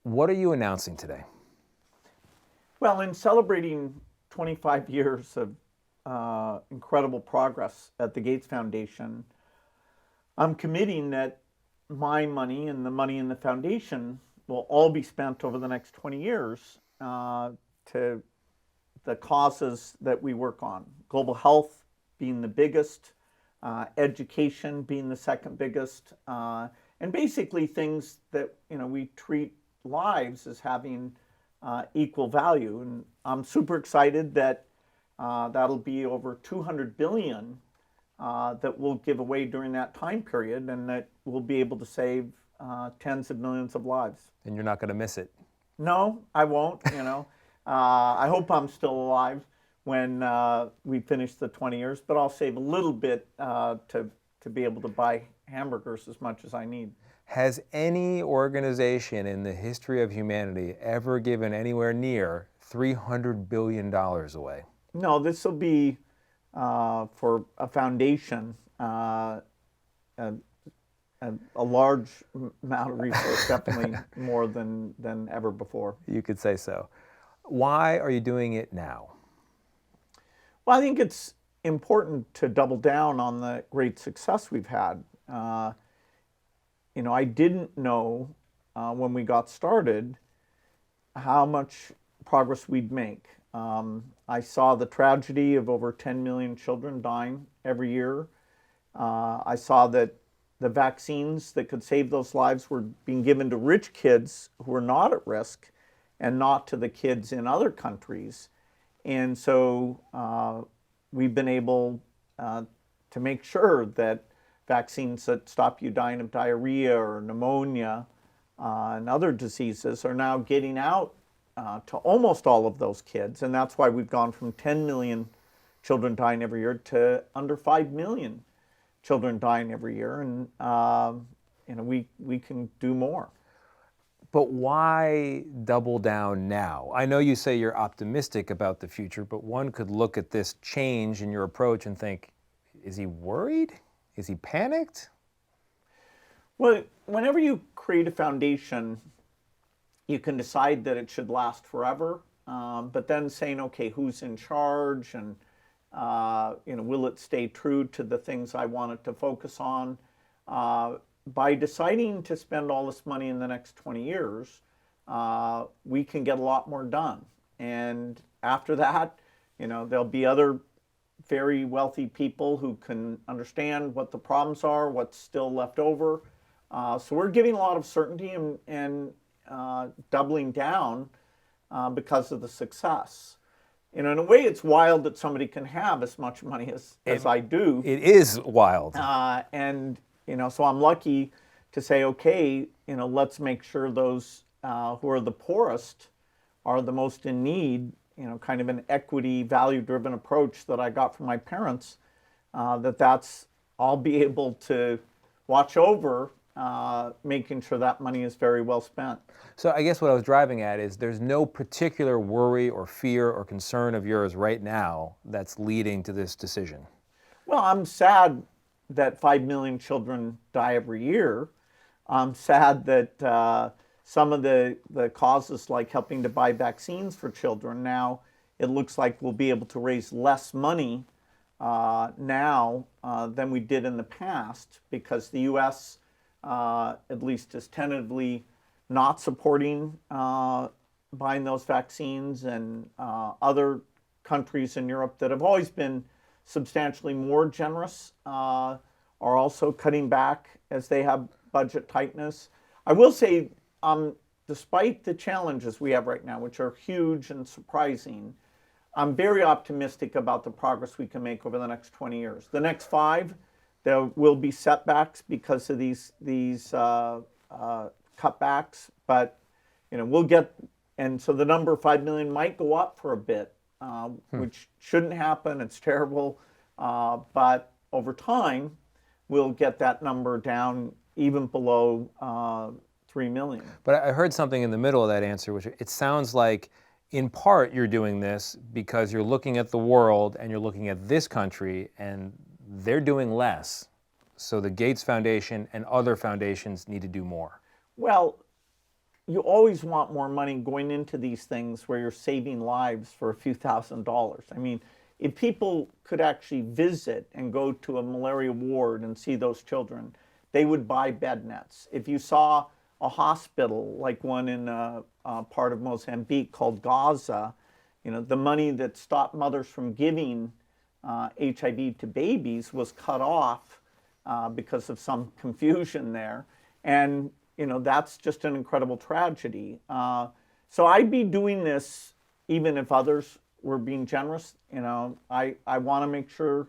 What are you announcing today? Well, in celebrating 25 years of incredible progress at the Gates Foundation, I'm committing that my money and the money in the foundation will all be spent over the next 20 years to the causes that we work on. Global health being the biggest, education being the second biggest, and basically things that we treat lives as having equal value. And I'm super excited that that'll be over 200 billion that we'll give away during that time period, and that we'll be able to save tens of millions of lives. And you're not going to miss it. No, I won't. I hope I'm still alive when we finish the 20 years, but I'll save a little bit to be able to buy hamburgers as much as I need. Has any organization in the history of humanity ever given anywhere near $300 billion away? No, this will be for a foundation, a large amount of resource, definitely more than ever before. You could say so. Why are you doing it now? Well, I think it's important to double down on the great success we've had. I didn't know when we got started how much progress we'd make. I saw the tragedy of over 10 million children dying every year. I saw that the vaccines that could save those lives were being given to rich kids who were not at risk and not to the kids in other countries. And so we've been able to make sure that vaccines that stop you dying of diarrhea or pneumonia and other diseases are now getting out to almost all of those kids. And that's why we've gone from 10 million children dying every year to under 5 million children dying every year. And we can do more. But why double down now? I know you say you're optimistic about the future, but one could look at this change in your approach and think, is he worried? Is he panicked? Well, whenever you create a foundation, you can decide that it should last forever, but then saying, okay, who's in charge, and will it stay true to the things I want it to focus on? By deciding to spend all this money in the next 20 years, we can get a lot more done. And after that, there'll be other very wealthy people who can understand what the problems are, what's still left over. So we're giving a lot of certainty and doubling down because of the success. In a way, it's wild that somebody can have as much money as I do. It is wild. So I'm lucky to say, okay, let's make sure those who are the poorest are the most in need, kind of an equity, value-driven approach that I got from my parents, I'll be able to watch over making sure that money is very well spent. So I guess what I was driving at is there's no particular worry or fear or concern of yours right now that's leading to this decision. Well, I'm sad that 5 million children die every year. I'm sad that some of the causes, like helping to buy vaccines for children, now it looks like we'll be able to raise less money now than we did in the past, because the U.S. At least is tentatively not supporting buying those vaccines, and other countries in Europe that have always been substantially more generous are also cutting back as they have budget tightness. I will say, despite the challenges we have right now, which are huge and surprising, I'm very optimistic about the progress we can make over the next 20 years. The next 5, there will be setbacks because of these cutbacks, but we'll get, and so the number 5 million might go up for a bit, which shouldn't happen. It's terrible, but over time we'll get that number down even below 3 million. But I heard something in the middle of that answer, which it sounds like in part you're doing this because you're looking at the world and you're looking at this country and they're doing less. So the Gates Foundation and other foundations need to do more. Well, you always want more money going into these things where you're saving lives for a few $1,000s. I mean, if people could actually visit and go to a malaria ward and see those children, they would buy bed nets. If you saw a hospital like one in a part of Mozambique called Gaza, the money that stopped mothers from giving HIV to babies was cut off because of some confusion there. And that's just an incredible tragedy. So I'd be doing this even if others were being generous. I want to make sure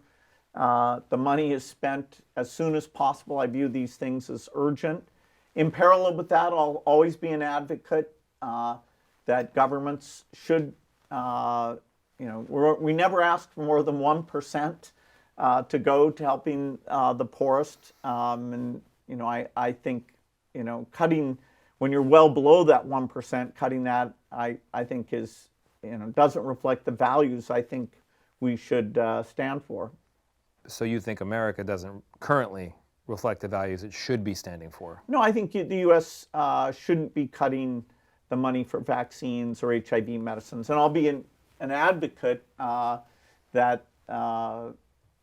the money is spent as soon as possible. I view these things as urgent. In parallel with that, I'll always be an advocate that governments should, we never ask for more than 1% to go to helping the poorest. I think, cutting, when you're well below that 1%, cutting that, I think is, doesn't reflect the values I think we should stand for. So you think America doesn't currently reflect the values it should be standing for? No, I think the U.S. Shouldn't be cutting the money for vaccines or HIV medicines. And I'll be an advocate that,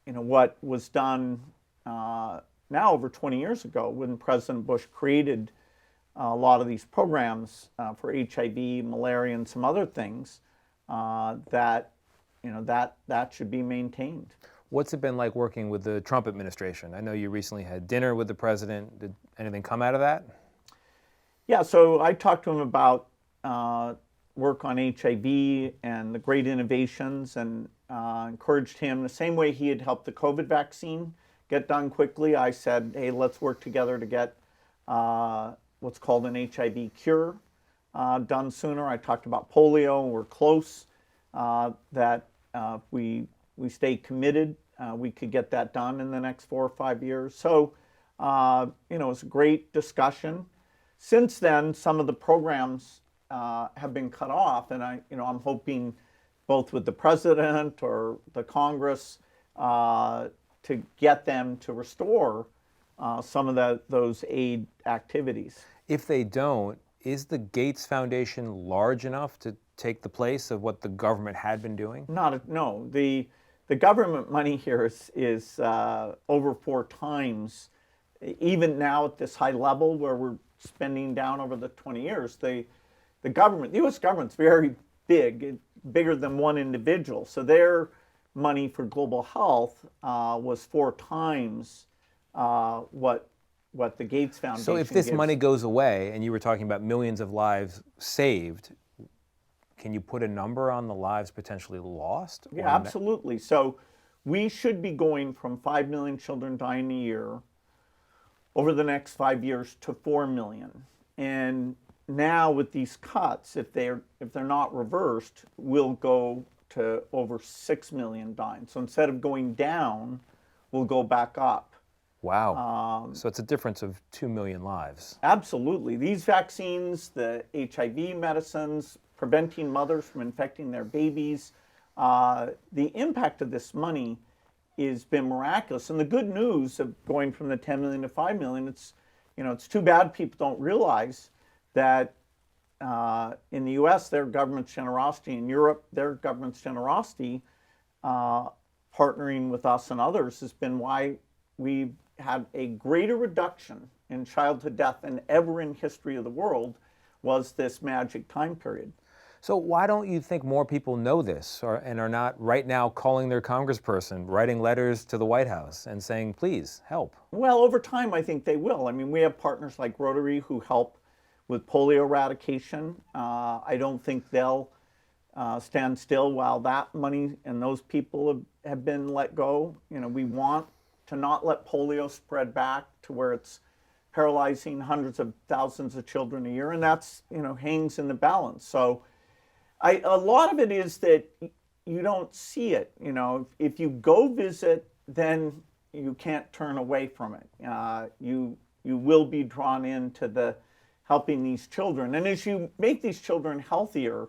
what was done now over 20 years ago when President Bush created a lot of these programs for HIV, malaria, and some other things, that should be maintained. What's it been like working with the Trump administration? I know you recently had dinner with the president. Did anything come out of that? Yeah, so I talked to him about work on HIV and the great innovations, and encouraged him the same way he had helped the COVID vaccine get done quickly. I said, hey, let's work together to get what's called an HIV cure done sooner. I talked about polio. We're close, that if we stay committed, we could get that done in the next 4 or 5 years. So, it's a great discussion. Since then, some of the programs have been cut off, and I'm hoping both with the president or the Congress to get them to restore some of those aid activities. If they don't, is the Gates Foundation large enough to take the place of what the government had been doing? No. The government money here is over 4 times, even now at this high level where we're spending down over the 20 years. The U.S. government's very big, bigger than one individual. So their money for global health was 4 times what the Gates Foundation So if this gives. money goes away, and you were talking about millions of lives saved, can you put a number on the lives potentially lost? Yeah, absolutely. So we should be going from 5 million children dying a year over the next 5 years to 4 million. And now with these cuts, if they're not reversed, we'll go to over 6 million dying. So instead of going down, we'll go back up. Wow. So it's a difference of 2 million lives. Absolutely. These vaccines, the HIV medicines, preventing mothers from infecting their babies, the impact of this money has been miraculous. And the good news of going from the 10 million to 5 million, it's too bad people don't realize that in the U.S., their government's generosity, in Europe, their government's generosity, partnering with us and others, has been why we've had a greater reduction in childhood death than ever in history of the world, was this magic time period. So why don't you think more people know this and are not right now calling their congressperson, writing letters to the White House and saying, please, help? Well, over time, I think they will. I mean, we have partners like Rotary who help with polio eradication. I don't think they'll stand still while that money and those people have been let go. We want to not let polio spread back to where it's paralyzing hundreds of thousands of children a year, and that's, hangs in the balance. So a lot of it is that you don't see it. If you go visit, then you can't turn away from it. You will be drawn into the helping these children. And as you make these children healthier,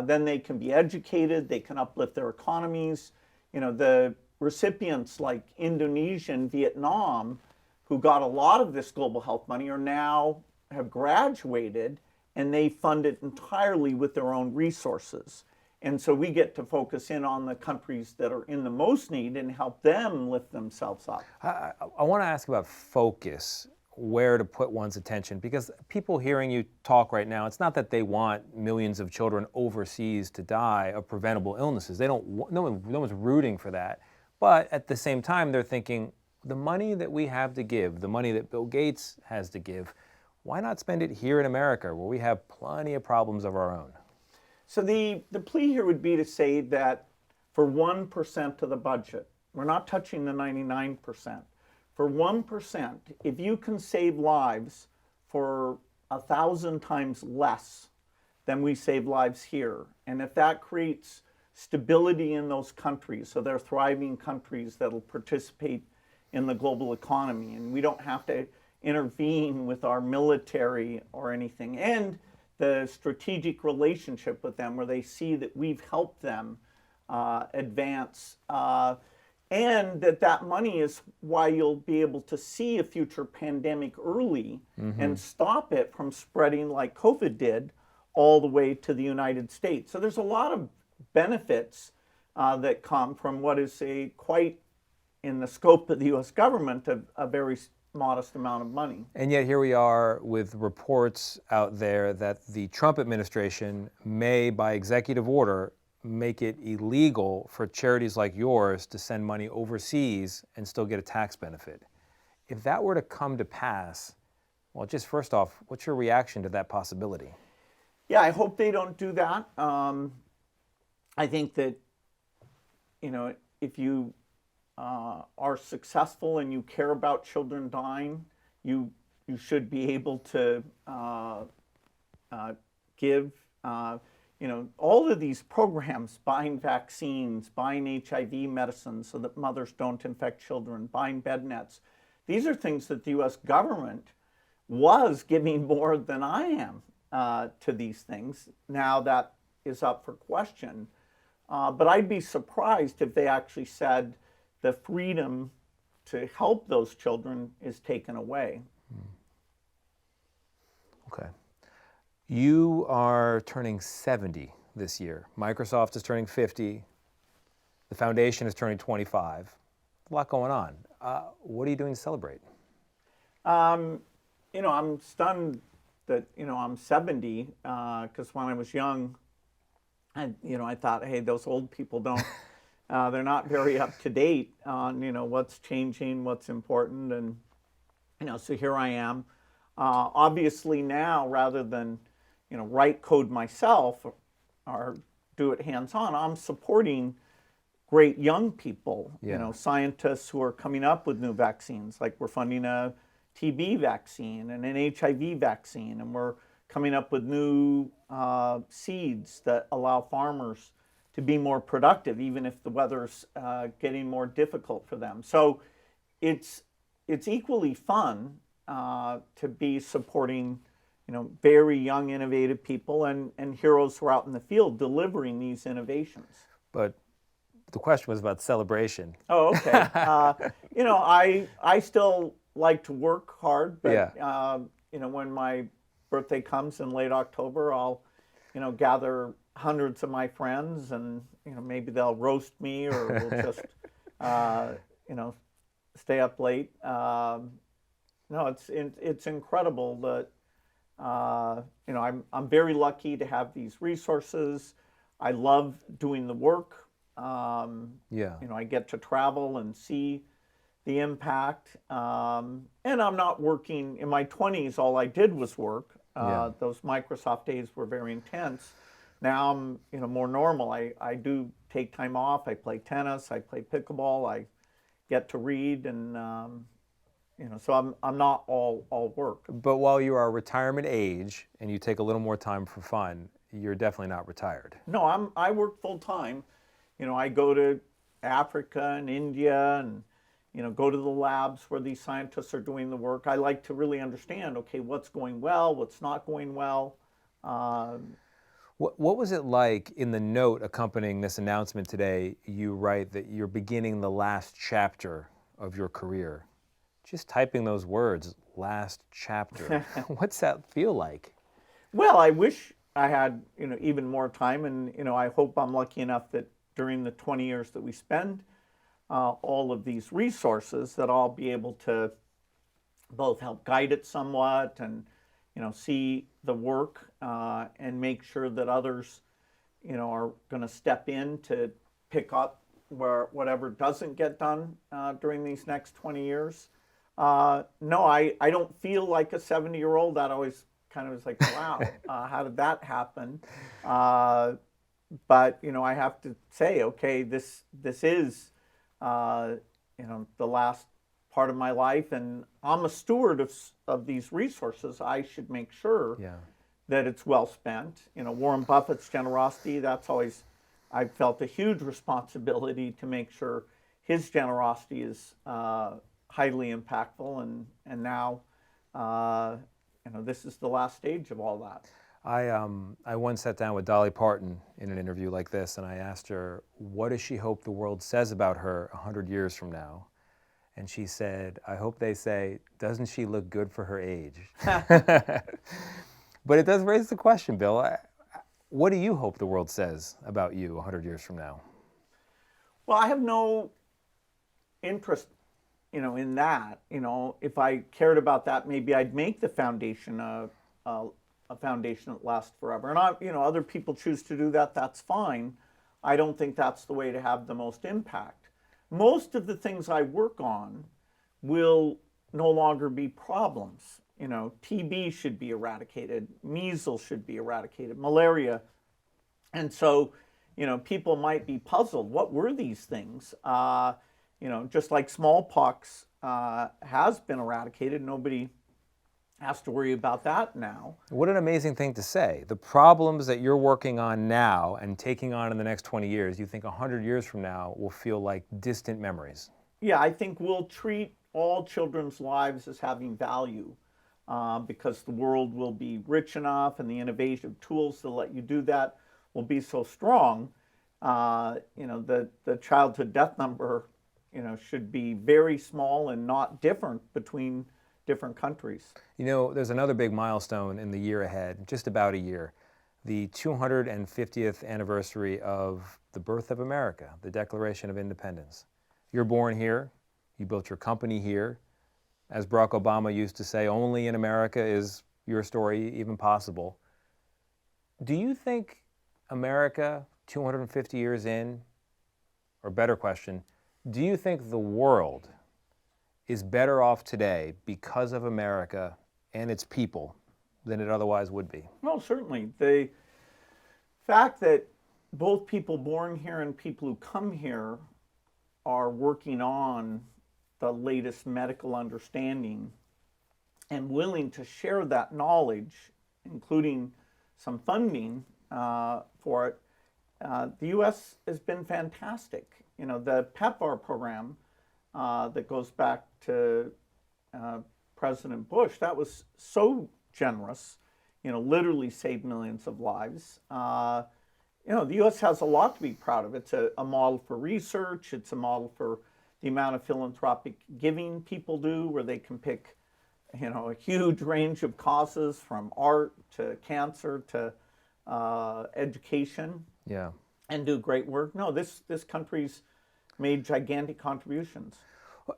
then they can be educated, they can uplift their economies. The recipients like Indonesia and Vietnam, who got a lot of this global health money, are now have graduated and they fund it entirely with their own resources. And so we get to focus in on the countries that are in the most need and help them lift themselves up. I want to ask about focus, where to put one's attention, because people hearing you talk right now, it's not that they want millions of children overseas to die of preventable illnesses. They don't. No one's rooting for that. But at the same time, they're thinking the money that we have to give, the money that Bill Gates has to give, why not spend it here in America, where we have plenty of problems of our own? So the plea here would be to say that for 1% of the budget, we're not touching the 99%. For 1%, if you can save lives for 1,000 times less than we save lives here, and if that creates stability in those countries, so they're thriving countries that'll participate in the global economy, and we don't have to intervene with our military or anything, and the strategic relationship with them where they see that we've helped them advance, and that money is why you'll be able to see a future pandemic early and stop it from spreading like COVID did all the way to the United States. So there's a lot of benefits that come from what is quite, in the scope of the U.S. government, a very modest amount of money. And yet here we are with reports out there that the Trump administration may, by executive order, make it illegal for charities like yours to send money overseas and still get a tax benefit. If that were to come to pass, well, just first off, what's your reaction to that possibility? Yeah, I hope they don't do that. I think that, if you are successful and you care about children dying, you should be able to give, all of these programs, buying vaccines, buying HIV medicines so that mothers don't infect children, buying bed nets. These are things that the U.S. government was giving more than I am to these things. Now that is up for question. But I'd be surprised if they actually said the freedom to help those children is taken away. Okay. You are turning 70 this year. Microsoft is turning 50. The foundation is turning 25. A lot going on. What are you doing to celebrate? I'm stunned that, I'm 70, because when I was young, I thought, hey, those old people don't, they're not very up to date on, what's changing, what's important. And, so here I am. Obviously now, rather than, write code myself or do it hands-on, I'm supporting great young people, scientists who are coming up with new vaccines. Like we're funding a TB vaccine and an HIV vaccine, and we're coming up with new seeds that allow farmers to be more productive, even if the weather's getting more difficult for them. So it's equally fun to be supporting, very young, innovative people and heroes who are out in the field delivering these innovations. But the question was about celebration. Oh, okay. I still like to work hard, but when my birthday comes in late October, I'll, gather hundreds of my friends, and maybe they'll roast me, or we'll just, stay up late. No, it's incredible that I'm very lucky to have these resources. I love doing the work. I get to travel and see the impact. And I'm not working. In my 20s, all I did was work. Those Microsoft days were very intense. Now I'm, more normal. I do take time off. I play tennis. I play pickleball. I get to read, and so I'm not all work. But while you are retirement age and you take a little more time for fun, you're definitely not retired. No, I work full time. I go to Africa and India and go to the labs where these scientists are doing the work. I like to really understand, okay, what's going well, what's not going well. What was it like in the note accompanying this announcement today? You write that you're beginning the last chapter of your career. Just typing those words, last chapter. What's that feel like? Well, I wish I had, even more time, and I hope I'm lucky enough that during the 20 years that we spend all of these resources, that I'll be able to both help guide it somewhat and, see the work and make sure that others, are going to step in to pick up where whatever doesn't get done during these next 20 years. No, I don't feel like a 70-year-old. That always kind of is like, wow, how did that happen? But I have to say, okay, this is the last part of my life, and I'm a steward of these resources. I should make sure that it's well spent. Warren Buffett's generosity, that's always, I've felt a huge responsibility to make sure his generosity is highly impactful, and now this is the last stage of all that. I once sat down with Dolly Parton in an interview like this, and I asked her, what does she hope the world says about her 100 years from now? And she said, I hope they say, doesn't she look good for her age? But it does raise the question, Bill. What do you hope the world says about you 100 years from now? Well, I have no interest, in that. If I cared about that, maybe I'd make the foundation a foundation that lasts forever. And other people choose to do that. That's fine. I don't think that's the way to have the most impact. Most of the things I work on will no longer be problems. TB should be eradicated, measles should be eradicated, malaria. And so, people might be puzzled. What were these things? Just like smallpox has been eradicated, nobody has to worry about that now. What an amazing thing to say. The problems that you're working on now and taking on in the next 20 years, you think 100 years from now will feel like distant memories. Yeah, I think we'll treat all children's lives as having value because the world will be rich enough and the innovative tools to let you do that will be so strong. The childhood death number, should be very small and not different between different countries. There's another big milestone in the year ahead, just about a year, the 250th anniversary of the birth of America, the Declaration of Independence. You're born here, you built your company here. As Barack Obama used to say, only in America is your story even possible. Do you think America, 250 years in, or better question, do you think the world is better off today because of America and its people than it otherwise would be? Well, certainly. The fact that both people born here and people who come here are working on the latest medical understanding and willing to share that knowledge, including some funding for it, the U.S. has been fantastic. The PEPFAR program that goes back to President Bush, that was so generous, literally saved millions of lives. The U.S. has a lot to be proud of. It's a model for research. It's a model for the amount of philanthropic giving people do, where they can pick, a huge range of causes from art to cancer to education. Yeah. And do great work. No, this country's made gigantic contributions.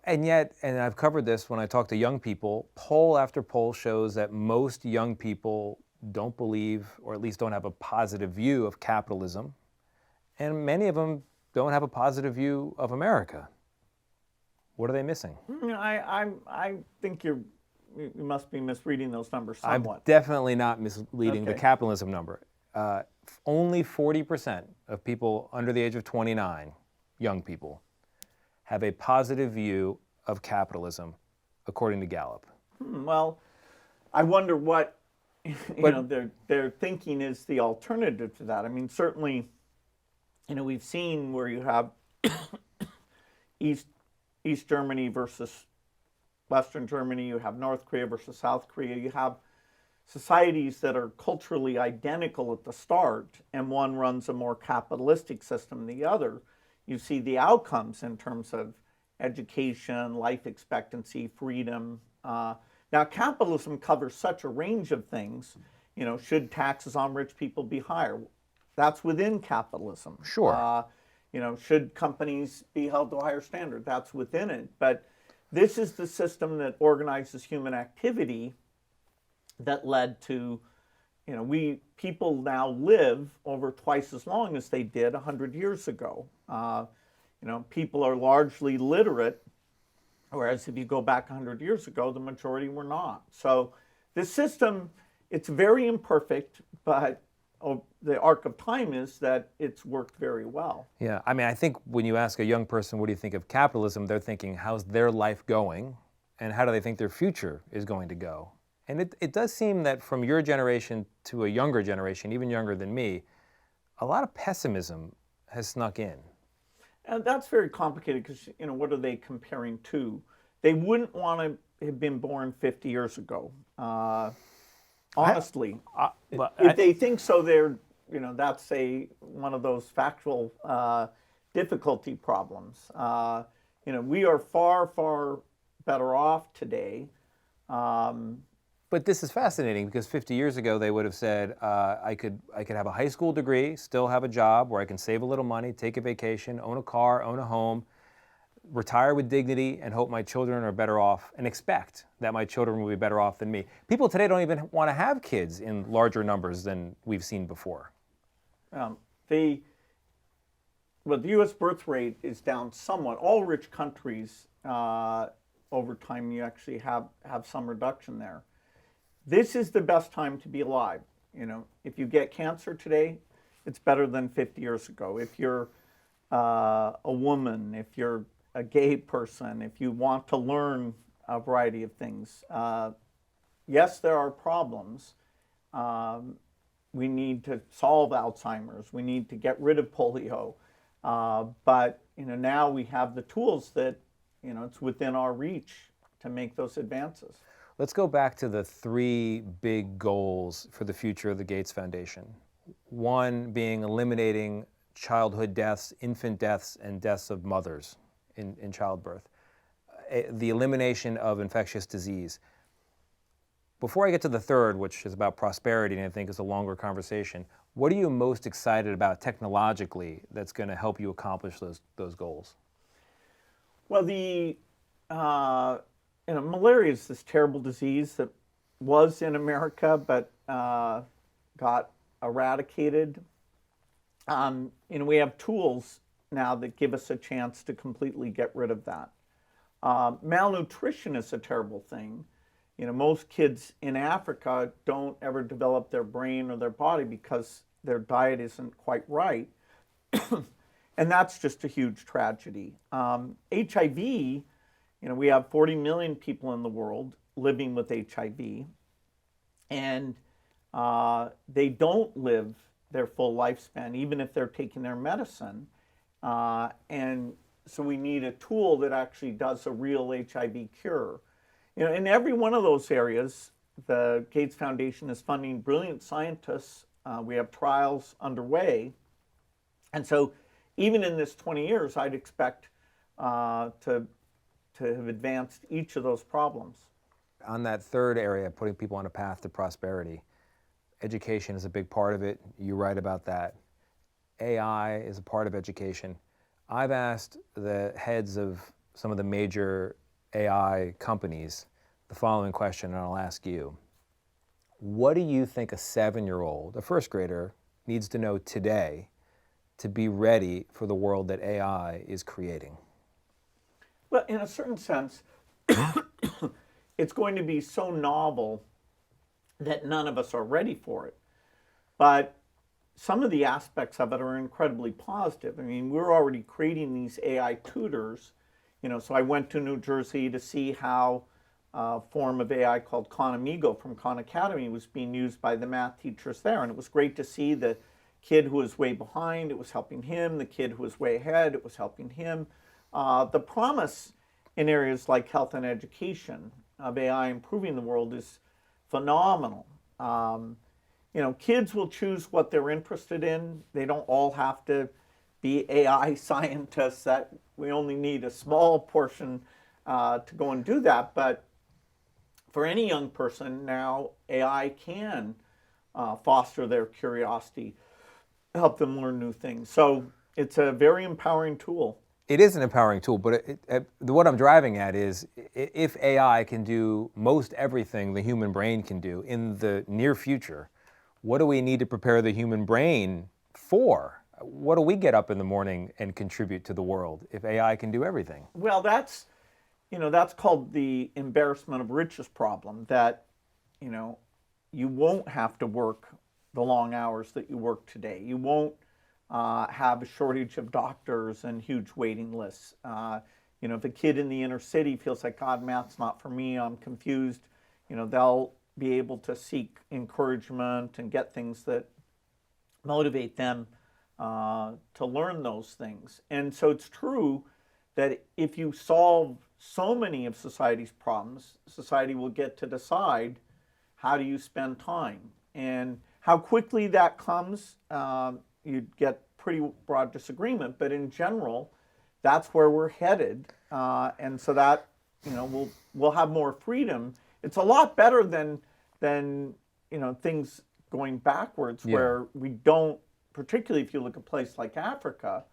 And yet, and I've covered this when I talk to young people, poll after poll shows that most young people don't believe, or at least don't have a positive view of capitalism. And many of them don't have a positive view of America. What are they missing? I think you must be misreading those numbers somewhat. I'm definitely not misleading the capitalism number. Only 40% of people under the age of 29, young people, have a positive view of capitalism, according to Gallup. Well, I wonder what their thinking is the alternative to that. I mean, certainly, we've seen where you have East Germany versus Western Germany, you have North Korea versus South Korea, you have societies that are culturally identical at the start, and one runs a more capitalistic system than the other. You see the outcomes in terms of education, life expectancy, freedom. Now, capitalism covers such a range of things. should taxes on rich people be higher? That's within capitalism. Sure. Should companies be held to a higher standard? That's within it. But this is the system that organizes human activity that led to, people now live over twice as long as they did 100 years ago. People are largely literate, whereas if you go back 100 years ago, the majority were not. So this system, it's very imperfect, but the arc of time is that it's worked very well. Yeah, I mean, I think when you ask a young person, what do you think of capitalism, they're thinking, how's their life going? And how do they think their future is going to go? And it does seem that from your generation to a younger generation, even younger than me, a lot of pessimism has snuck in. And that's very complicated because, what are they comparing to? They wouldn't want to have been born 50 years ago. Honestly, if they think so, that's one of those factual difficulty problems. We are far, far better off today. But this is fascinating because 50 years ago they would have said, I could have a high school degree, still have a job where I can save a little money, take a vacation, own a car, own a home, retire with dignity, and hope my children are better off, and expect that my children will be better off than me. People today don't even want to have kids in larger numbers than we've seen before. The U.S. birth rate is down somewhat. All rich countries, over time, you actually have some reduction there. This is the best time to be alive. If you get cancer today, it's better than 50 years ago. If you're a woman, if you're a gay person, if you want to learn a variety of things, yes, there are problems. We need to solve Alzheimer's. We need to get rid of polio. But now we have the tools that it's within our reach to make those advances. Let's go back to the three big goals for the future of the Gates Foundation. One being eliminating childhood deaths, infant deaths, and deaths of mothers in childbirth. The elimination of infectious disease. Before I get to the third, which is about prosperity, and I think is a longer conversation, what are you most excited about technologically that's going to help you accomplish those goals? Well, malaria is this terrible disease that was in America but got eradicated. We have tools now that give us a chance to completely get rid of that. Malnutrition is a terrible thing. Most kids in Africa don't ever develop their brain or their body because their diet isn't quite right. And that's just a huge tragedy. HIV, we have 40 million people in the world living with HIV, and they don't live their full lifespan, even if they're taking their medicine. And so we need a tool that actually does a real HIV cure. In every one of those areas, the Gates Foundation is funding brilliant scientists. We have trials underway. And so even in this 20 years, I'd expect to have advanced each of those problems. On that third area, putting people on a path to prosperity, education is a big part of it. You write about that. AI is a part of education. I've asked the heads of some of the major AI companies the following question, and I'll ask you. What do you think a 7-year-old, a first grader, needs to know today to be ready for the world that AI is creating? Well, in a certain sense, it's going to be so novel that none of us are ready for it. But some of the aspects of it are incredibly positive. I mean, we're already creating these AI tutors. So I went to New Jersey to see how a form of AI called Khan Amigo from Khan Academy was being used by the math teachers there. And it was great to see the kid who was way behind, it was helping him. The kid who was way ahead, it was helping him. The promise in areas like health and education of AI improving the world is phenomenal. Kids will choose what they're interested in. They don't all have to be AI scientists. That we only need a small portion to go and do that. But for any young person now, AI can foster their curiosity, help them learn new things. So it's a very empowering tool. It is an empowering tool, but what I'm driving at is if AI can do most everything the human brain can do in the near future, what do we need to prepare the human brain for? What do we get up in the morning and contribute to the world if AI can do everything? Well, that's called the embarrassment of riches problem, that you won't have to work the long hours that you work today. You won't have a shortage of doctors and huge waiting lists. If a kid in the inner city feels like, God, math's not for me, I'm confused, they'll be able to seek encouragement and get things that motivate them to learn those things. And so it's true that if you solve so many of society's problems, society will get to decide, how do you spend time? And how quickly that comes, you'd get pretty broad disagreement, but in general, that's where we're headed. And so that, we'll have more freedom. It's a lot better than things going backwards, where we don't, particularly if you look at a place like Africa,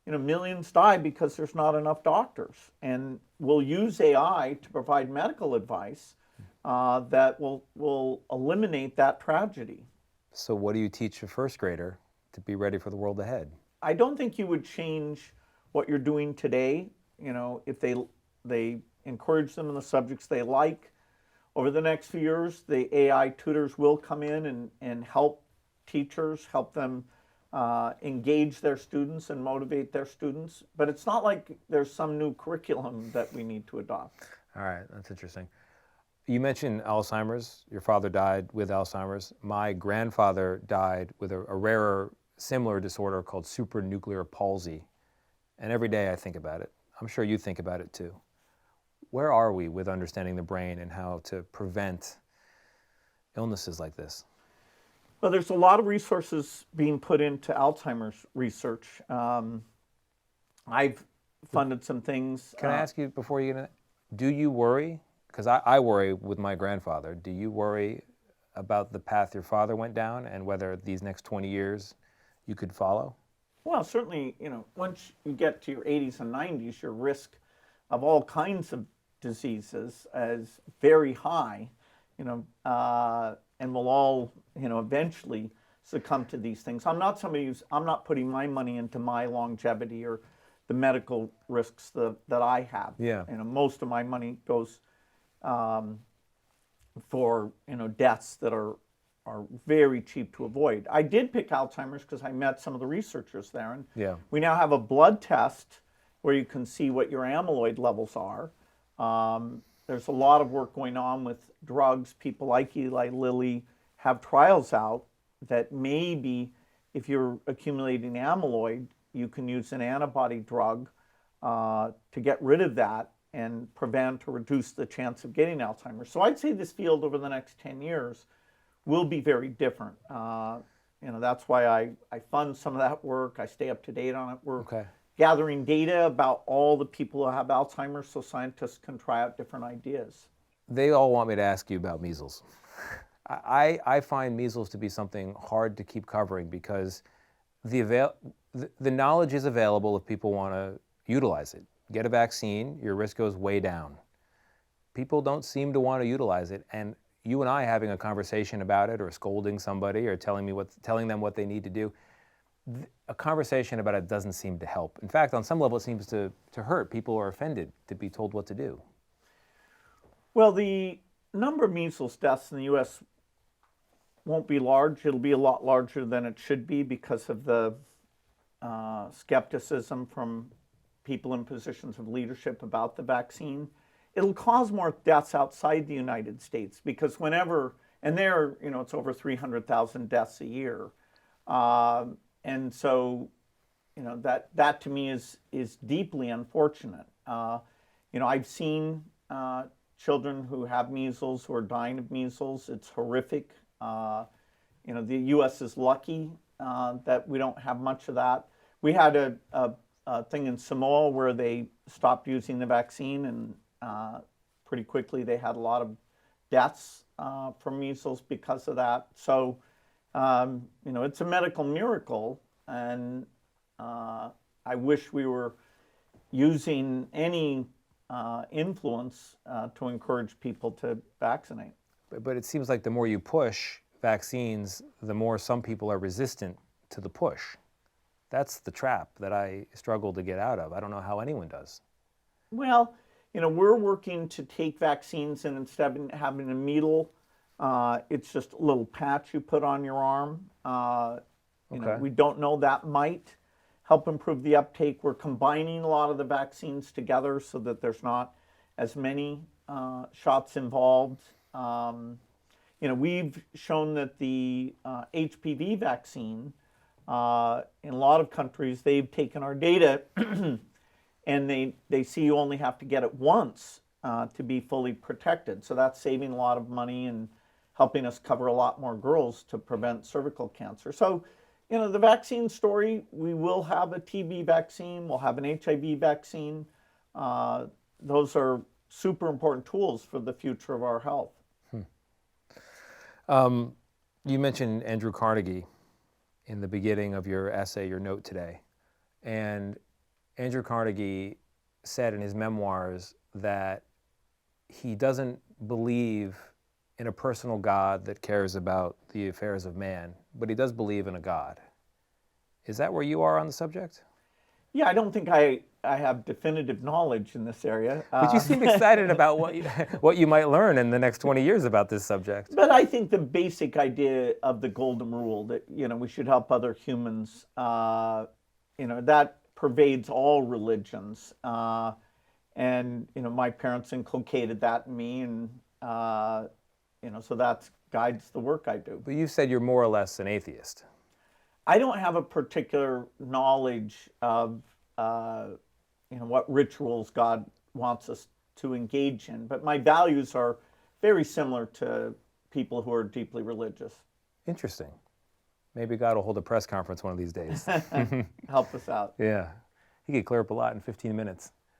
millions die because there's not enough doctors. And we'll use AI to provide medical advice that will eliminate that tragedy. So what do you teach a first grader to be ready for the world ahead? I don't think you would change what you're doing today. If they encourage them in the subjects they like. Over the next few years, the AI tutors will come in and help teachers, help them engage their students and motivate their students. But it's not like there's some new curriculum that we need to adopt. All right, that's interesting. You mentioned Alzheimer's. Your father died with Alzheimer's. My grandfather died with a rarer, similar disorder called supranuclear palsy. And every day I think about it. I'm sure you think about it too. Where are we with understanding the brain and how to prevent illnesses like this? Well, there's a lot of resources being put into Alzheimer's research. I've funded some things. Can I ask you before you get into that, do you worry? Because I worry with my grandfather. Do you worry about the path your father went down and whether these next 20 years you could follow? Well, certainly, once you get to your 80s and 90s, your risk of all kinds of diseases is very high, and we'll all, eventually succumb to these things. I'm not putting my money into my longevity or the medical risks that I have. Yeah. Most of my money goes for deaths that are very cheap to avoid. I did pick Alzheimer's because I met some of the researchers there, and we now have a blood test where you can see what your amyloid levels are. There's a lot of work going on with drugs. People like Eli Lilly have trials out that maybe if you're accumulating amyloid, you can use an antibody drug to get rid of that and prevent or reduce the chance of getting Alzheimer's. So I'd say this field over the next 10 years will be very different. That's why I fund some of that work. I stay up to date on it. We're gathering data about all the people who have Alzheimer's so scientists can try out different ideas. They all want me to ask you about measles. I find measles to be something hard to keep covering because the knowledge is available if people want to utilize it. Get a vaccine, your risk goes way down. People don't seem to want to utilize it, and you and I having a conversation about it or scolding somebody or telling them what they need to do, a conversation about it doesn't seem to help. In fact, on some level it seems to hurt. People are offended to be told what to do. Well, the number of measles deaths in the U.S. won't be large. It'll be a lot larger than it should be because of the skepticism from people in positions of leadership about the vaccine. It'll cause more deaths outside the United States because it's over 300,000 deaths a year. And so, that to me is deeply unfortunate. I've seen children who have measles who are dying of measles. It's horrific. The U.S. is lucky that we don't have much of that. We had a thing in Samoa where they stopped using the vaccine, and pretty quickly they had a lot of deaths from measles because of that. So It's a medical miracle, and I wish we were using any influence to encourage people to vaccinate. But it seems like the more you push vaccines, the more some people are resistant to the push. That's the trap that I struggle to get out of. I don't know how anyone does. Well, we're working to take vaccines, and instead of having a needle, it's just a little patch you put on your arm. We don't know, that might help improve the uptake. We're combining a lot of the vaccines together so that there's not as many shots involved. We've shown that the HPV vaccine, in a lot of countries, they've taken our data and they see you only have to get it once to be fully protected. So that's saving a lot of money and helping us cover a lot more girls to prevent cervical cancer. So, the vaccine story, we will have a TB vaccine, we'll have an HIV vaccine. Those are super important tools for the future of our health. You mentioned Andrew Carnegie in the beginning of your essay, your note today. And Andrew Carnegie said in his memoirs that he doesn't believe in a personal God that cares about the affairs of man, but he does believe in a God. Is that where you are on the subject? Yeah, I don't think I have definitive knowledge in this area. But you seem excited about what you might learn in the next 20 years about this subject. But I think the basic idea of the golden rule that, we should help other humans, that pervades all religions. And my parents inculcated that in me, and so that guides the work I do. But you said you're more or less an atheist. I don't have a particular knowledge of what rituals God wants us to engage in, but my values are very similar to people who are deeply religious. Interesting. Maybe God will hold a press conference one of these days. Help us out. Yeah. He could clear up a lot in 15 minutes.